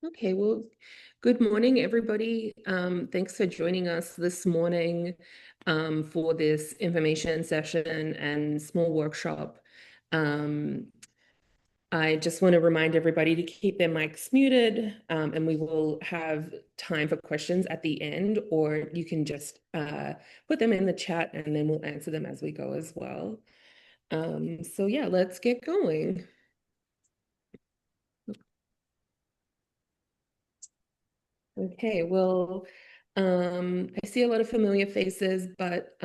Okay, well, good morning, everybody. Thanks for joining us this morning for this information session and small workshop. Um, I just want to remind everybody to keep their mics muted, and we will have time for questions at the end, or you can just put them in the chat and then we'll answer them as we go as well. So yeah, let's get going. Okay, well, I see a lot of familiar faces, but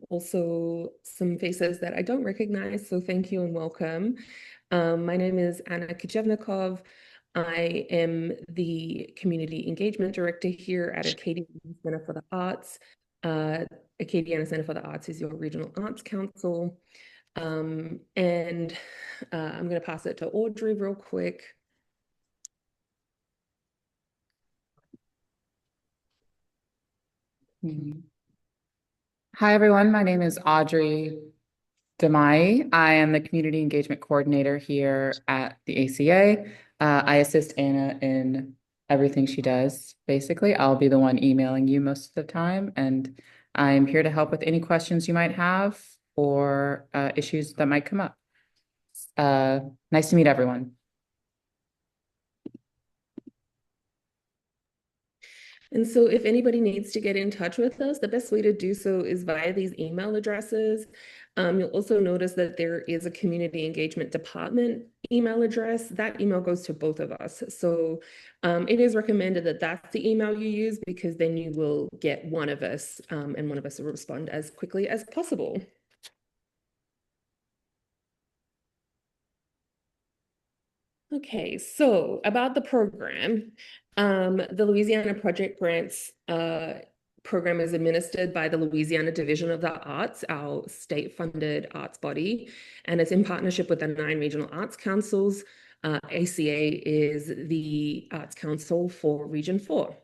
also some faces that I don't recognize. So thank you and welcome. My name is Anna Kajevnikov. I am the Community Engagement Director here at Acadiana Center for the Arts. Uh, Acadiana Center for the Arts is your regional arts council. And I'm going to pass it to Audrey real quick. Hi, everyone. My name is Audrey Demai. I am the Community Engagement Coordinator here at the ACA. I assist Anna in everything she does, basically. I'll be the one emailing you most of the time, and I'm here to help with any questions you might have or issues that might come up. Nice to meet everyone. And so if anybody needs to get in touch with us, the best way to do so is via these email addresses. You'll also notice that there is a community engagement department email address. That email goes to both of us. So it is recommended that that's the email you use because then you will get one of us and one of us will respond as quickly as possible. Okay, so about the program, the Louisiana Project Grants program is administered by the Louisiana Division of the Arts, our state-funded arts body, and it's in partnership with the 9 regional arts councils. ACA is the arts council for Region 4.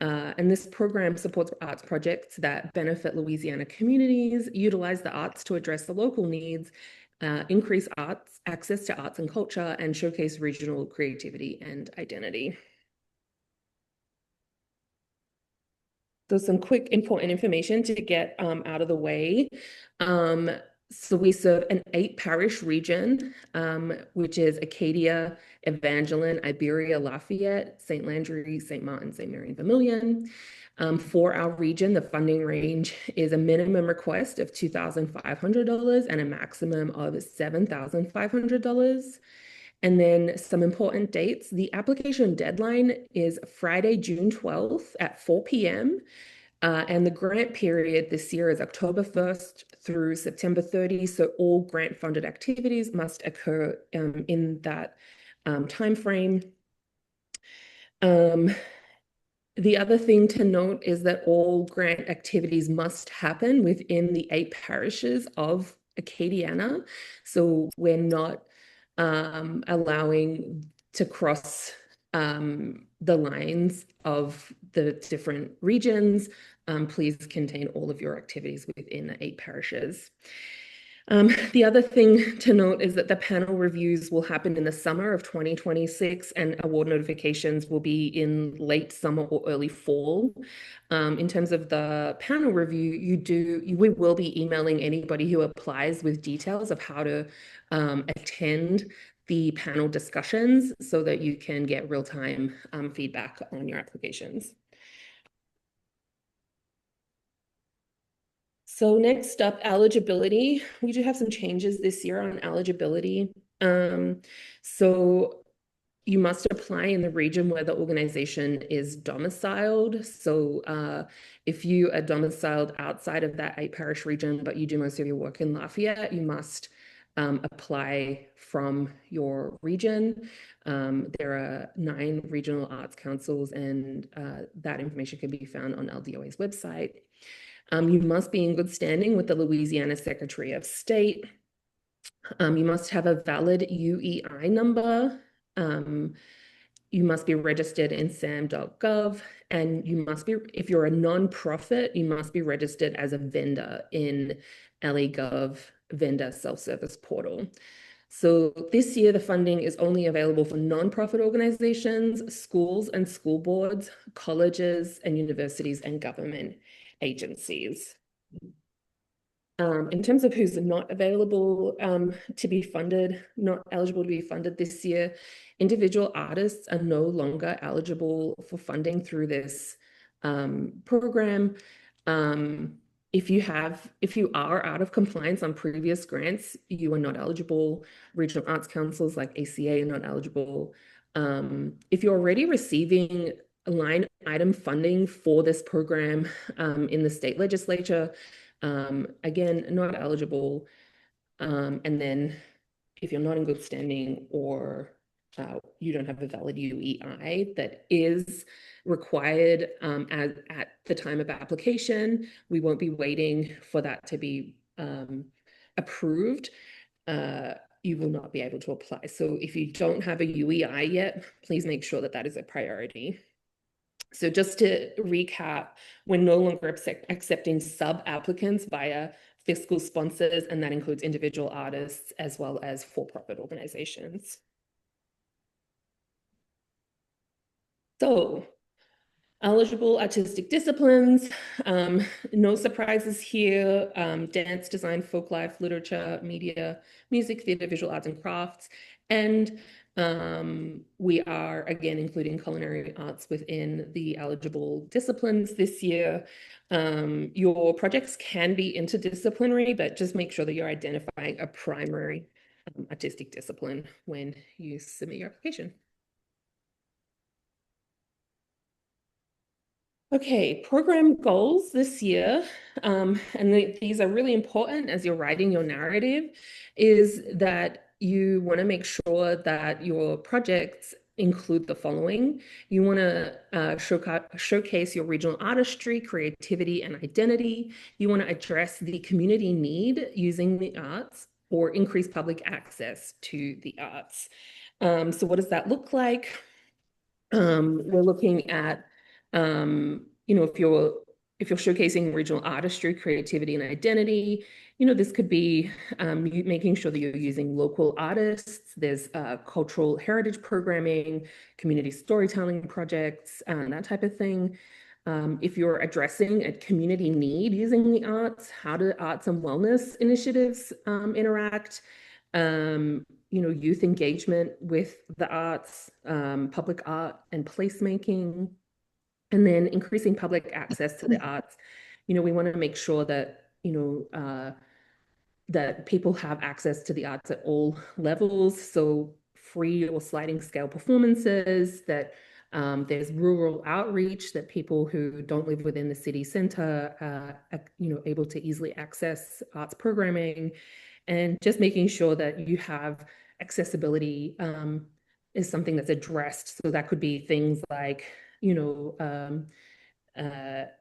And this program supports arts projects that benefit Louisiana communities, utilize the arts to address the local needs, increase arts access to arts and culture, and showcase regional creativity and identity. So some quick important information to get out of the way. So we serve an 8-parish region, which is Acadia, Evangeline, Iberia, Lafayette, St. Landry, St. Martin, St. Mary, and Vermilion. For our region, the funding range is a minimum request of $2,500 and a maximum of $7,500. And then some important dates. The application deadline is Friday, June 12th at 4 p.m. And the grant period this year is October 1st through September 30. So all grant-funded activities must occur in that time frame. The other thing to note is that all grant activities must happen within the 8 parishes of Acadiana. So we're not allowing to cross the lines of the different regions. Please contain all of your activities within the 8 parishes. The other thing to note is that the panel reviews will happen in the summer of 2026 and award notifications will be in late summer or early fall. In terms of the panel review, we will be emailing anybody who applies with details of how to attend the panel discussions so that you can get real-time feedback on your applications. So next up, eligibility. We do have some changes this year on eligibility. So you must apply in the region where the organization is domiciled. So if you are domiciled outside of that 8-parish region, but you do most of your work in Lafayette, you must apply from your region. There are 9 regional arts councils, and that information can be found on LDOA's website. You must be in good standing with the Louisiana Secretary of State. You must have a valid UEI number. You must be registered in sam.gov, and you must be, if you're a nonprofit, you must be registered as a vendor in LEGov vendor self-service portal. So this year, the funding is only available for nonprofit organizations, schools and school boards, colleges and universities, and government agencies. In terms of who's not available to be funded, not eligible to be funded this year, individual artists are no longer eligible for funding through this program. If you are out of compliance on previous grants, you are not eligible. Regional arts councils like ACA are not eligible. If you're already receiving line item funding for this program in the state legislature, again, not eligible. And then if you're not in good standing or you don't have a valid UEI that is required at the time of application, we won't be waiting for that to be approved. You will not be able to apply. So if you don't have a UEI yet, please make sure that that is a priority. So just to recap, we're no longer accepting sub-applicants via fiscal sponsors, and that includes individual artists as well as for-profit organizations. So eligible artistic disciplines, no surprises here. Dance, design, folk life, literature, media, music, theater, visual arts and crafts. And we are again including culinary arts within the eligible disciplines this year. Your projects can be interdisciplinary, but just make sure that you're identifying a primary artistic discipline when you submit your application. Okay, program goals this year, and these are really important as you're writing your narrative, is that you want to make sure that your projects include the following. You want to showcase your regional artistry, creativity, and identity. You want to address the community need using the arts or increase public access to the arts. So what does that look like? We're looking at if you're showcasing regional artistry, creativity, and identity, this could be making sure that you're using local artists. There's cultural heritage programming, community storytelling projects, that type of thing. If you're addressing a community need using the arts, how do arts and wellness initiatives interact? Youth engagement with the arts, public art and placemaking, and then increasing public access to the arts. We want to make sure that, that people have access to the arts at all levels. So free or sliding scale performances, that there's rural outreach, that people who don't live within the city center are, able to easily access arts programming, and just making sure that you have accessibility is something that's addressed. So that could be things like,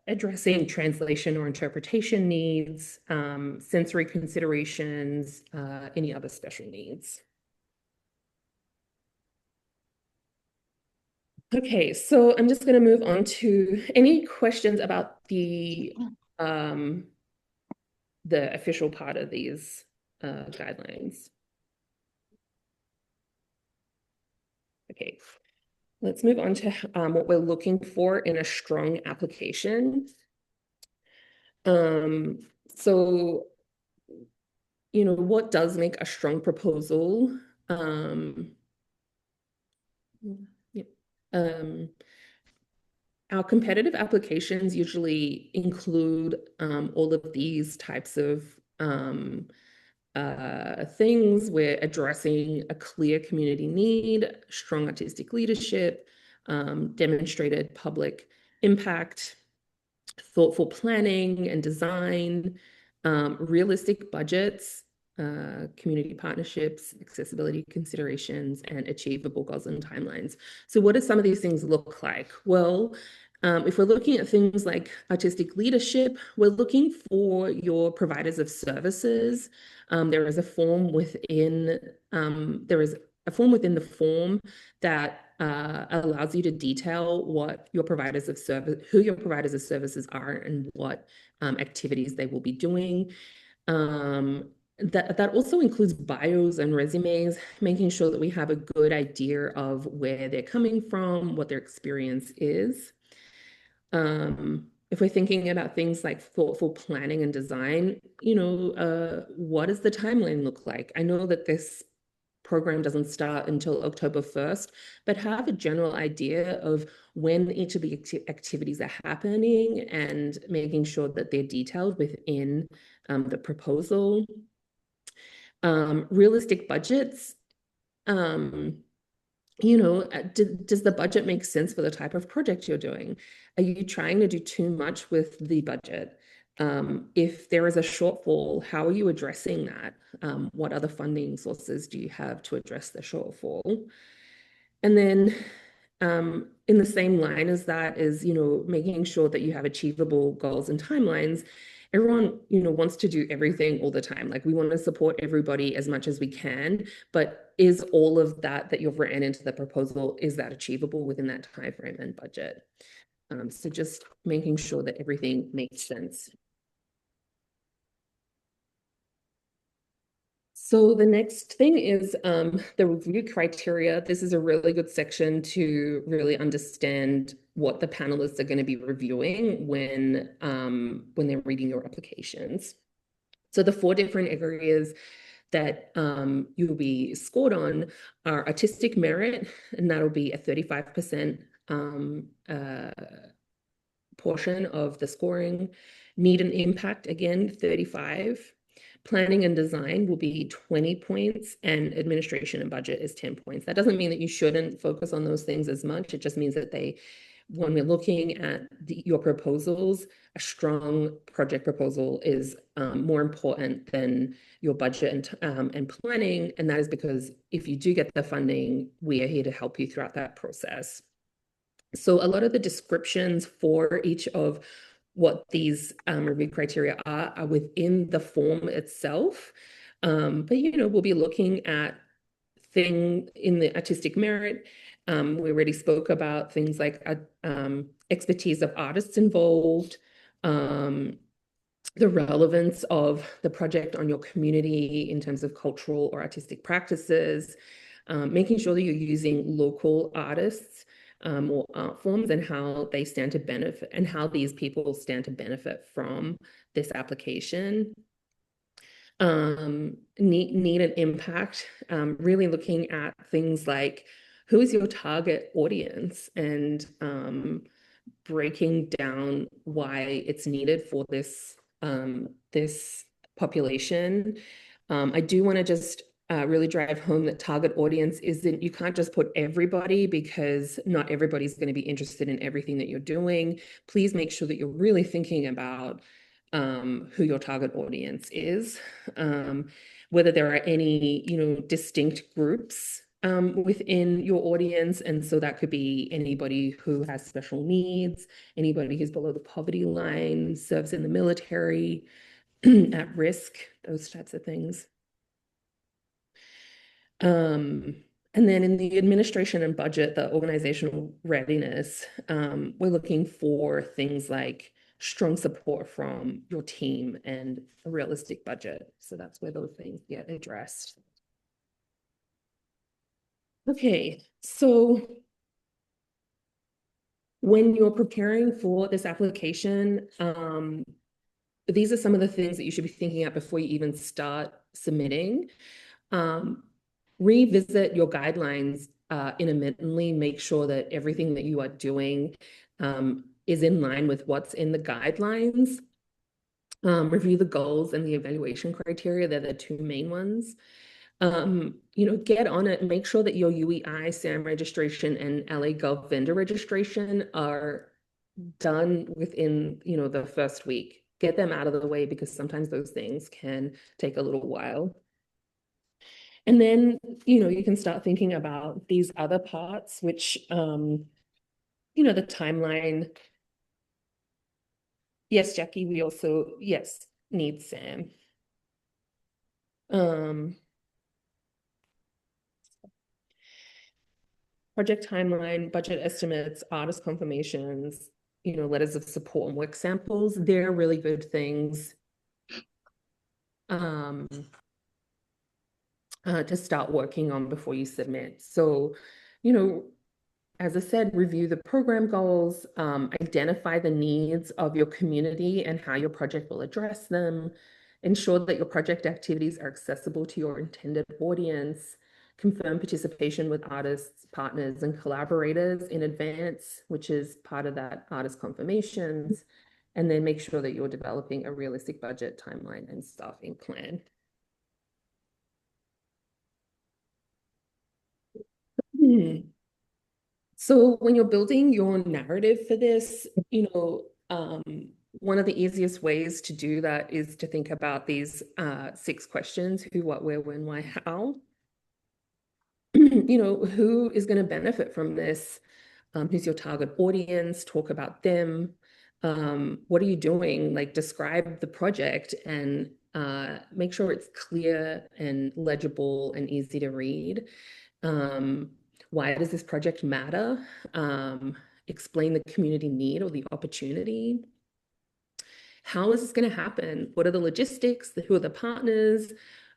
addressing translation or interpretation needs, sensory considerations, any other special needs. Okay, so I'm just going to move on to any questions about the official part of these guidelines. Okay, let's move on to what we're looking for in a strong application. So, what does make a strong proposal? Yeah. Our competitive applications usually include all of these types of things. We're addressing a clear community need, strong artistic leadership, demonstrated public impact, thoughtful planning and design, realistic budgets, community partnerships, accessibility considerations, and achievable goals and timelines. So what do some of these things look like? Well, if we're looking at things like artistic leadership, we're looking for your providers of services. There is a form within the form that allows you to detail what your providers of service, who your providers of services are, and what activities they will be doing. that also includes bios and resumes, making sure that we have a good idea of where they're coming from, what their experience is. If we're thinking about things like thoughtful planning and design, what does the timeline look like? I know that this program doesn't start until October 1st, but have a general idea of when each of the activities are happening and making sure that they're detailed within the proposal. Realistic budgets. Um, does the budget make sense for the type of project you're doing? Are you trying to do too much with the budget? If there is a shortfall, how are you addressing that? What other funding sources do you have to address the shortfall? And then in the same line as that is, making sure that you have achievable goals and timelines. Everyone, wants to do everything all the time. Like we want to support everybody as much as we can, but is all of that you've written into the proposal, is that achievable within that time frame and budget? So just making sure that everything makes sense. So the next thing is the review criteria. This is a really good section to really understand what the panelists are going to be reviewing when they're reading your applications. So the 4 different areas that you'll be scored on are artistic merit, and that'll be a 35% portion of the scoring. Need and impact, again, 35. Planning and design will be 20 points, and administration and budget is 10 points. That doesn't mean that you shouldn't focus on those things as much. It just means that when we're looking at your proposals, a strong project proposal is more important than your budget and planning. And that is because if you do get the funding, we are here to help you throughout that process. So a lot of the descriptions for each of what these review criteria are within the form itself. But, we'll be looking at thing in the artistic merit. We already spoke about things like expertise of artists involved, the relevance of the project on your community in terms of cultural or artistic practices, making sure that you're using local artists or art forms and how they stand to benefit and how these people stand to benefit from this application. Need an impact, really looking at things like who is your target audience and breaking down why it's needed for this population. I do want to just really drive home that target audience isn't, you can't just put everybody because not everybody's going to be interested in everything that you're doing. Please make sure that you're really thinking about who your target audience is, whether there are any, distinct groups within your audience. And so that could be anybody who has special needs, anybody who's below the poverty line, serves in the military, at risk, those types of things. And then in the administration and budget, the organizational readiness, we're looking for things like strong support from your team and a realistic budget. So that's where those things get addressed. Okay, so when you're preparing for this application, these are some of the things that you should be thinking about before you even start submitting. Revisit your guidelines intermittently, make sure that everything that you are doing is in line with what's in the guidelines. Review the goals and the evaluation criteria. They're the 2 main ones. Get on it and make sure that your UEI, SAM registration, and LA Gov vendor registration are done within, the first week. Get them out of the way because sometimes those things can take a little while. And then, you can start thinking about these other parts, which, the timeline. Yes, Jackie, we also, yes, need Sam. Project timeline, budget estimates, artist confirmations, letters of support and work samples. They're really good things. to start working on before you submit. So, you know, as I said, review the program goals, identify the needs of your community and how your project will address them, ensure that your project activities are accessible to your intended audience, confirm participation with artists, partners, and collaborators in advance, which is part of that artist confirmations, and then make sure that you're developing a realistic budget, timeline, and staffing plan. Hmm. So when you're building your narrative for this, one of the easiest ways to do that is to think about these 6 questions: who, what, where, when, why, how. Who is going to benefit from this? Who's your target audience? Talk about them. What are you doing? Like, describe the project and make sure it's clear and legible and easy to read. Um, why does this project matter? Explain the community need or the opportunity. How is this going to happen? What are the logistics? Who are the partners?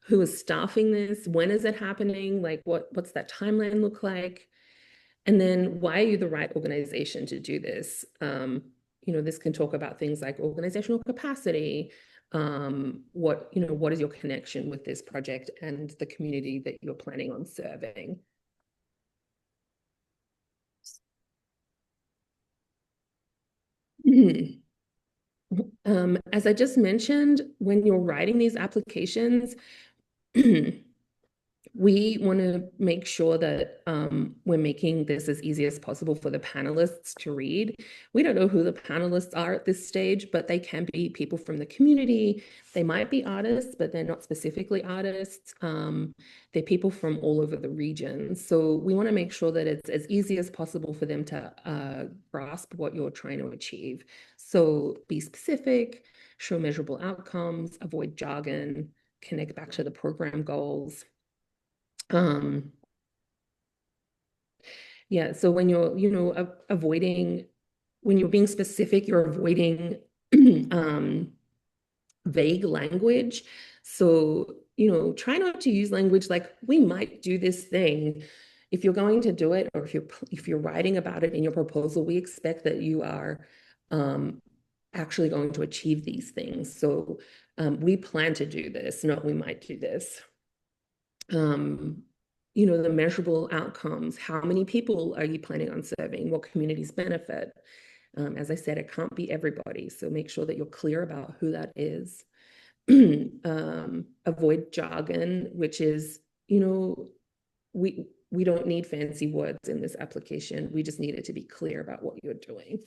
Who is staffing this? When is it happening? Like, what's that timeline look like? And then why are you the right organization to do this? This can talk about things like organizational capacity. What is your connection with this project and the community that you're planning on serving? As I just mentioned, when you're writing these applications, we want to make sure that we're making this as easy as possible for the panelists to read. We don't know who the panelists are at this stage, but they can be people from the community. They might be artists, but they're not specifically artists. They're people from all over the region. So we want to make sure that it's as easy as possible for them to grasp what you're trying to achieve. So be specific, show measurable outcomes, avoid jargon, connect back to the program goals. Um, yeah, so when you're, avoiding, when you're being specific, you're avoiding vague language. So, try not to use language like we might do this thing. If you're going to do it, or if you're writing about it in your proposal, we expect that you are actually going to achieve these things. So we plan to do this, not we might do this. um, the measurable outcomes. How many people are you planning on serving? What communities benefit? As I said, it can't be everybody. So make sure that you're clear about who that is. Avoid jargon, which is, we don't need fancy words in this application. We just need it to be clear about what you're doing.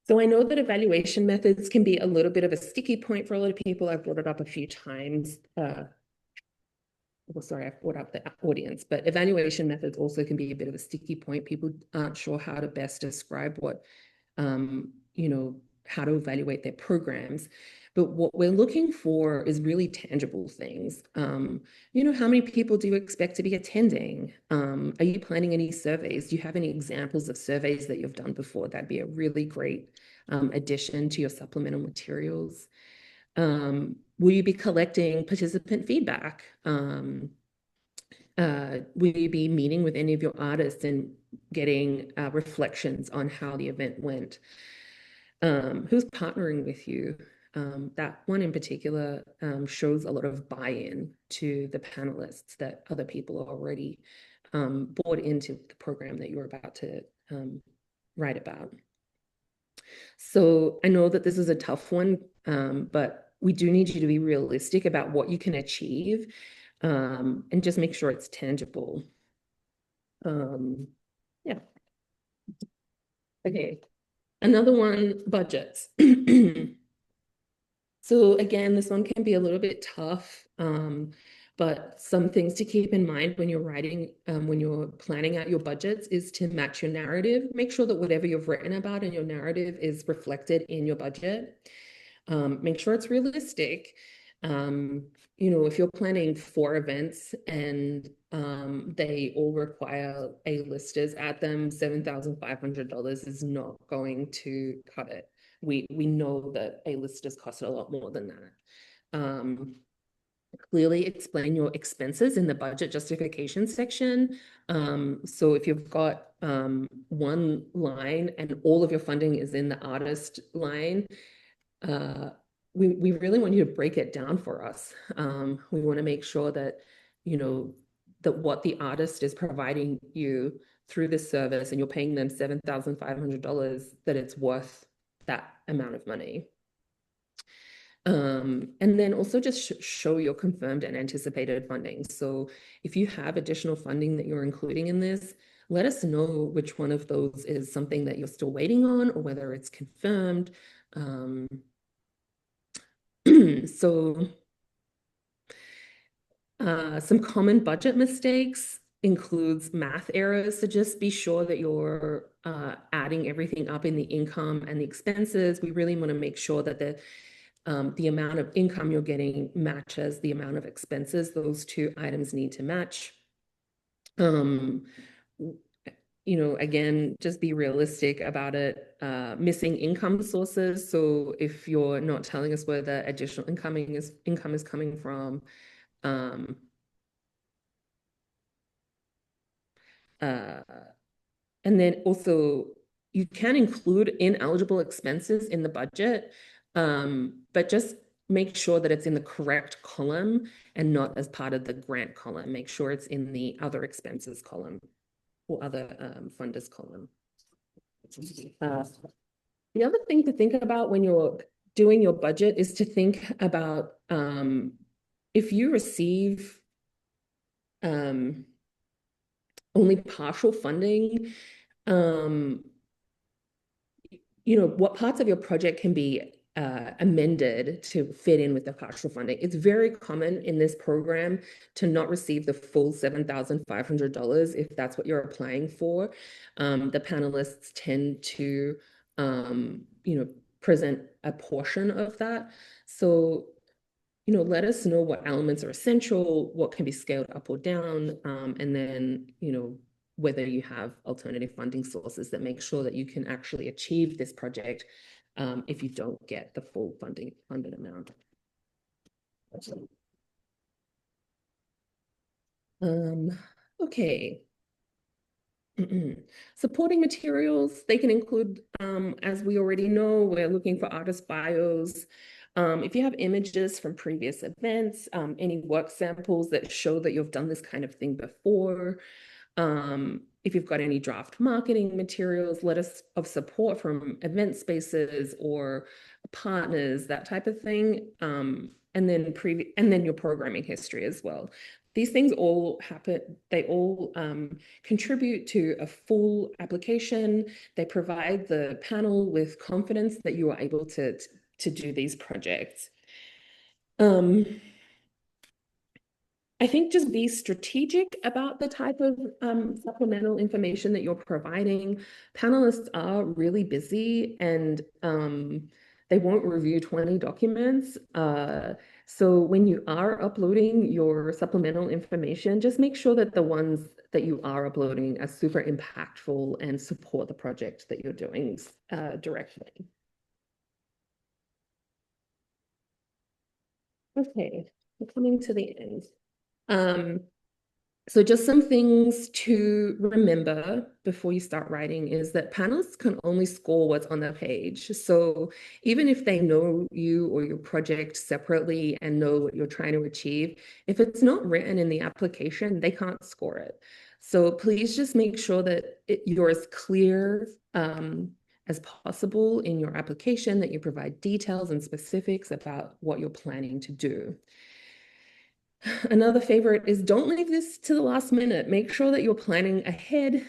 So I know that evaluation methods can be a little bit of a sticky point for a lot of people. I've brought it up a few times. Well, sorry, I've brought up the audience, but evaluation methods also can be a bit of a sticky point. People aren't sure how to best describe how to evaluate their programs. But what we're looking for is really tangible things. How many people do you expect to be attending? Are you planning any surveys? Do you have any examples of surveys that you've done before? That'd be a really great addition to your supplemental materials. Will you be collecting participant feedback? Will you be meeting with any of your artists and getting reflections on how the event went? Who's partnering with you? That one in particular shows a lot of buy-in to the panelists, that other people are already bought into the program that you're about to write about. So I know that this is a tough one, but we do need you to be realistic about what you can achieve, and just make sure it's tangible. Yeah. Okay. Another one, budgets. So again, this one can be a little bit tough, but some things to keep in mind when you're writing, when you're planning out your budgets, is to match your narrative. Make sure that whatever you've written about in your narrative is reflected in your budget. Make sure it's realistic. If you're planning 4 events and they all require A-listers at them, $7,500 is not going to cut it. we know that A-listers cost a lot more than that. Clearly explain your expenses in the budget justification section. So if you've got one line and all of your funding is in the artist line, we really want you to break it down for us. We want to make sure that, you know, that what the artist is providing you through this service and you're paying them $7,500, that it's worth that amount of money. And then also just show your confirmed and anticipated funding. So if you have additional funding that you're including in this, let us know which one of those is something that you're still waiting on or whether it's confirmed. So some common budget mistakes includes math errors. So just be sure that you're adding everything up in the income and the expenses. We really want to make sure that the amount of income you're getting matches the amount of expenses. Those two items need to match. You know, again, just be realistic about it. Missing income sources. So if you're not telling us where the additional income is coming from, and then also you can include ineligible expenses in the budget, but just make sure that it's in the correct column and not as part of the grant column. Make sure it's in the other expenses column or other funders column. The other thing to think about when you're doing your budget is to think about if you receive only partial funding, you know, what parts of your project can be amended to fit in with the partial funding. It's very common in this program to not receive the full $7,500 if that's what you're applying for. The panelists tend to, you know, present a portion of that. So, you know, let us know what elements are essential, what can be scaled up or down, and then, you know, whether you have alternative funding sources that make sure that you can actually achieve this project if you don't get the full funded amount. Okay. Supporting materials, they can include, as we already know, we're looking for artist bios. If you have images from previous events, any work samples that show that you've done this kind of thing before, if you've got any draft marketing materials, letters of support from event spaces or partners, that type of thing, and then your programming history as well. These things all happen, they all contribute to a full application. They provide the panel with confidence that you are able to do these projects. I think just be strategic about the type of supplemental information that you're providing. Panelists are really busy and they won't review 20 documents. So when you are uploading your supplemental information, just make sure that the ones that you are uploading are super impactful and support the project that you're doing directly. Okay, we're coming to the end. So just some things to remember before you start writing is that panelists can only score what's on the page. So even if they know you or your project separately and know what you're trying to achieve, if it's not written in the application, they can't score it. So please just make sure that you're as clear as possible in your application, that you provide details and specifics about what you're planning to do. Another favorite is don't leave this to the last minute. Make sure that you're planning ahead.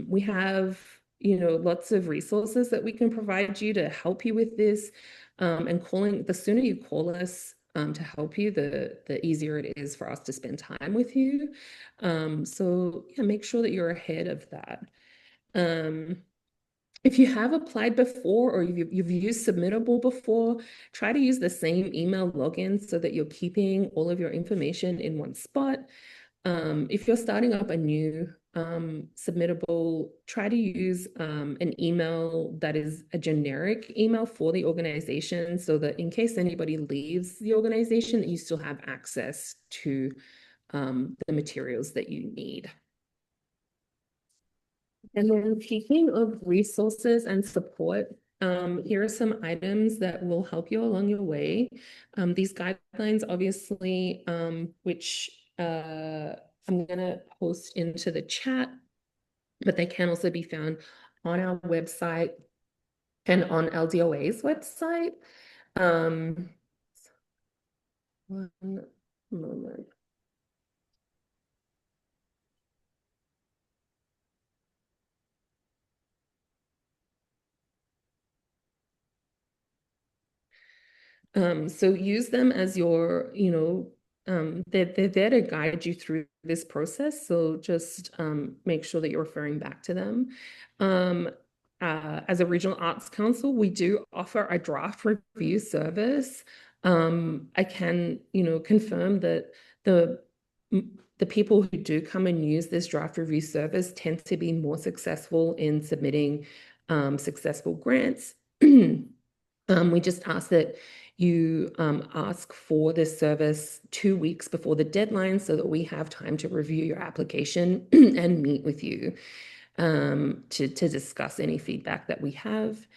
We have, you know, lots of resources that we can provide you to help you with this. And the sooner you call us to help you, the easier it is for us to spend time with you. So yeah, make sure that you're ahead of that. If you have applied before or you've used Submittable before, try to use the same email login so that you're keeping all of your information in one spot. If you're starting up a new submittable, try to use an email that is a generic email for the organization so that in case anybody leaves the organization, that you still have access to the materials that you need. And then speaking of resources and support, here are some items that will help you along your way. These guidelines, obviously, which I'm going to post into the chat, but they can also be found on our website and on LDOA's website. One moment. So use them as your, they're there to guide you through this process. So just make sure that you're referring back to them. As a regional arts council, we do offer a draft review service. I can, confirm that the people who do come and use this draft review service tend to be more successful in submitting successful grants. We just ask that you ask for this service 2 weeks before the deadline so that we have time to review your application and meet with you to discuss any feedback that we have.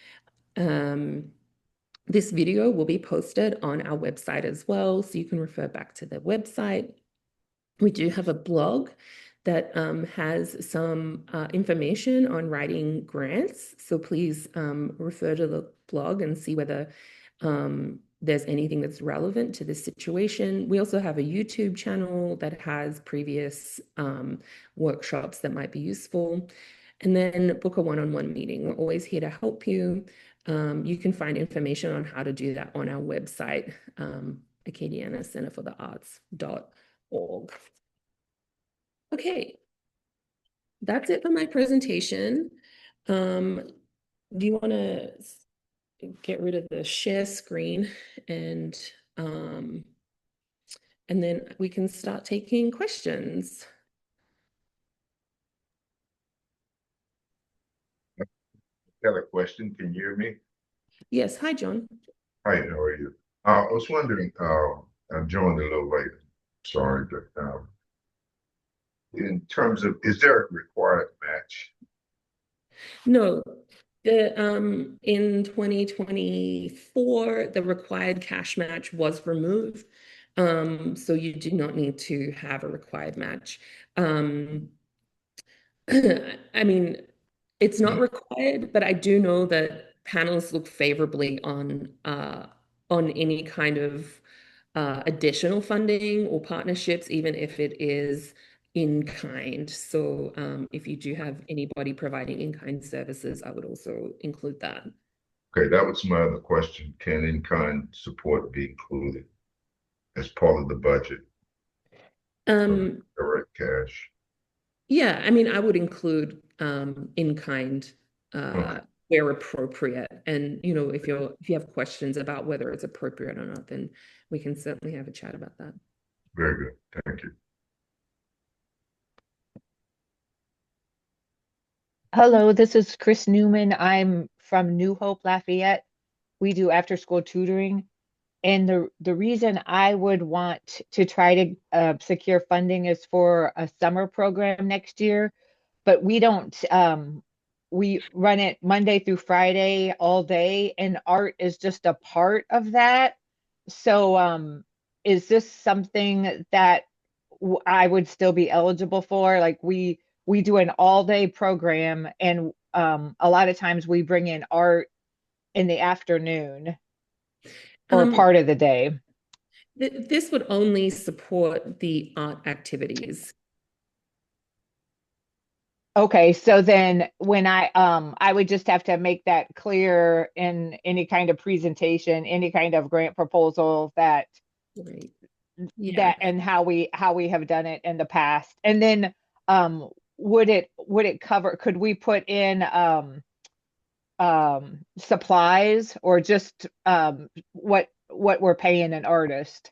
This video will be posted on our website as well, so you can refer back to the website. We do have a blog that has some information on writing grants. So please refer to the blog and see whether there's anything that's relevant to this situation. We also have a YouTube channel that has previous workshops that might be useful. And then book a one-on-one meeting. We're always here to help you. You can find information on how to do that on our website, Acadiana Center for the Arts.org. Okay, that's it for my presentation. Do you want to get rid of the share screen and then we can start taking questions? Got a question. Can you hear me? Yes. Hi, John. Hi, how are you? I was wondering, I joined a little late. Sorry, but in terms of, is there a required match? No, in 2024, the required cash match was removed. So you do not need to have a required match. I mean, it's not required, but I do know that panels look favorably on any kind of additional funding or partnerships, even if it is in kind. So if you do have anybody providing in-kind services, I would also include that. Okay, that was my other question. Can in-kind support be included as part of the budget? Direct cash. Yeah, I mean, I would include in kind Okay, where appropriate. And if you have questions about whether it's appropriate or not, then we can certainly have a chat about that. very good. Thank you. Hello, this is Chris Newman. I'm from New Hope, Lafayette. We do after school tutoring. And the reason I would want to try to secure funding is for a summer program next year. But we don't, we run it Monday through Friday all day, and art is just a part of that. So, is this something that I would still be eligible for? Like we do an all day program, and a lot of times we bring in art in the afternoon or Um, part of the day. this would only support the art activities. Okay, so then when I would just have to make that clear in any kind of presentation, any kind of grant proposal that Right. Yeah. that and how we have done it in the past. And then would it cover, could we put in supplies or just what we're paying an artist?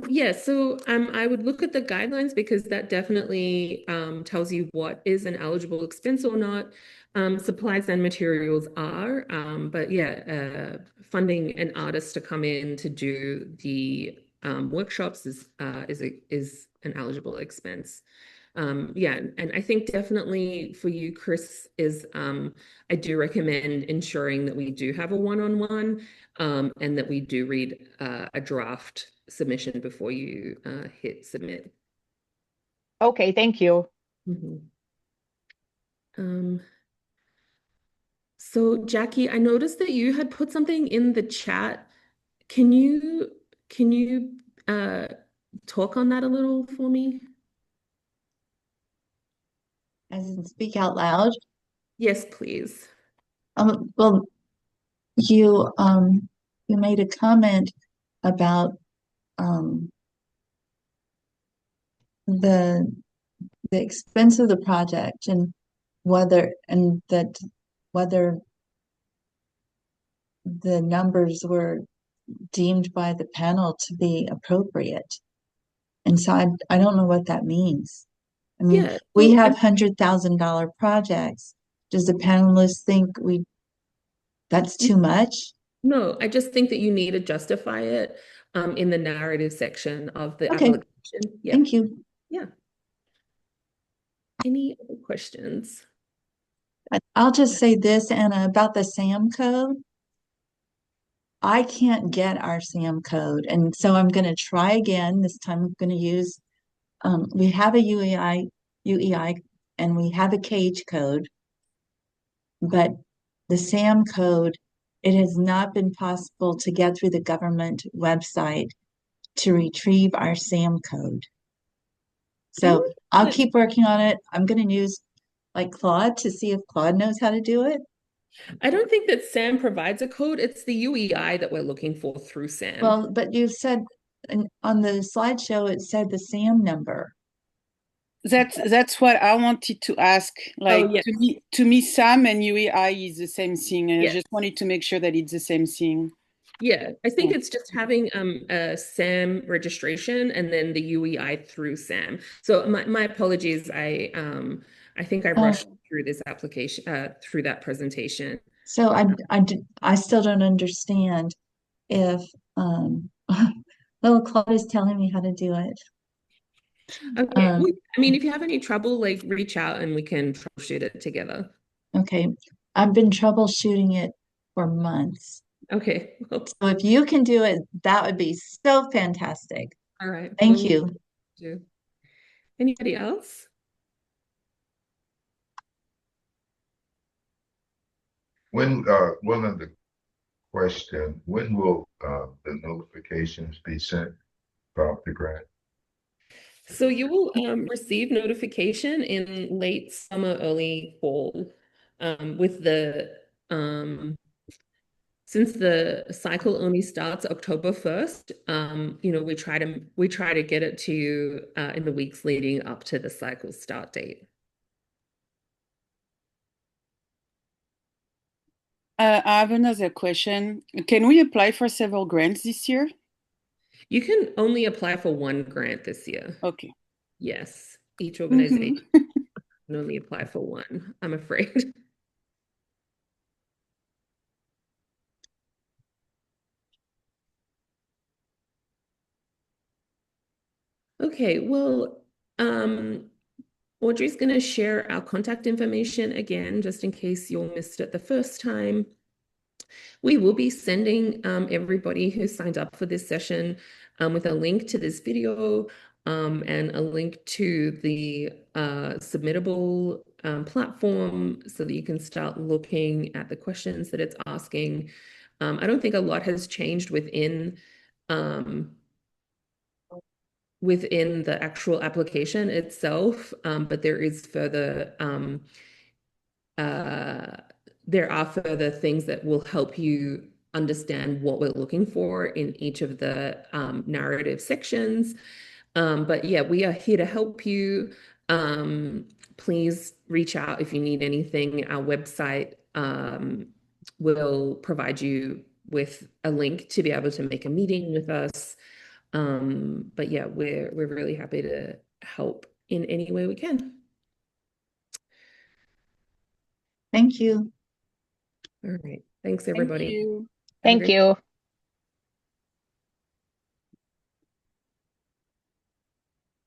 Yeah, so I would look at the guidelines because that definitely tells you what is an eligible expense or not. Supplies and materials are, but yeah, funding an artist to come in to do the workshops is an eligible expense. Yeah, and I think definitely for you, Chris, is I do recommend ensuring that we do have a one-on-one and that we do read a draft submission before you hit submit. Okay, thank you. Mhm. Um, so Jackie, I noticed that you had put something in the chat. Can you can you talk on that a little for me? As in speak out loud. Yes, please. Well, you you made a comment about um the the expense of the project and whether the numbers were deemed by the panel to be appropriate. And so I don't know what that means. I mean, Yeah, we well, have $100,000 projects. Does the panelists think that's too much? no, I just think that you need to justify it in the narrative section of the Okay, application. Yeah, thank you. yeah. Any other questions? I'll just say this, Anna, about the SAM code. I can't get our SAM code. And so I'm going to try again. This time I'm going to use, we have a UEI, and we have a cage code, but the SAM code, it has not been possible to get through the government website to retrieve our SAM code. I So don't I'll think keep working on it. I'm going to use like Claude to see if Claude knows how to do it. I don't think that SAM provides a code. It's the UEI that we're looking for through SAM. Well, but you said on the slideshow, it said the SAM number. That's what I wanted to ask. Oh, Like yes. to me, SAM and UEI is the same thing, and I Yes. just wanted to make sure that it's the same thing. Yeah, I think Yeah. it's just having a SAM registration and then the UEI through SAM. So my apologies. I think I Oh, rushed through this application through that presentation. so I still don't understand if um, little Claude is telling me how to do it. Okay. Well, I mean, if you have any trouble, like reach out and we can troubleshoot it together. Okay, I've been troubleshooting it for months. Okay. Well, So if you can do it, that would be so fantastic. all right. Thank Well, you. do. Anybody else? One other question, when will the notifications be sent about the grant? So you will receive notification in late summer, early fall, with the since the cycle only starts October 1st, we try to get it to you in the weeks leading up to the cycle start date. I have another question. Can we apply for several grants this year? You can only apply for one grant this year. Okay. Yes, each Mhm. organization can only apply for one, I'm afraid. Okay, well, Audrey's going to share our contact information again, just in case you all missed it the first time. We will be sending everybody who signed up for this session with a link to this video and a link to the submittable platform so that you can start looking at the questions that it's asking. I don't think a lot has changed um, within the actual application itself, but uh, there are further things that will help you understand what we're looking for in each of the narrative sections. But yeah, we are here to help you. Please reach out if you need anything. Our website will provide you with a link to be able to make a meeting with us. But yeah, we're really happy to help in any way we can. Thank you. All right. Thanks, Thank everybody. you. Have a Thank great you.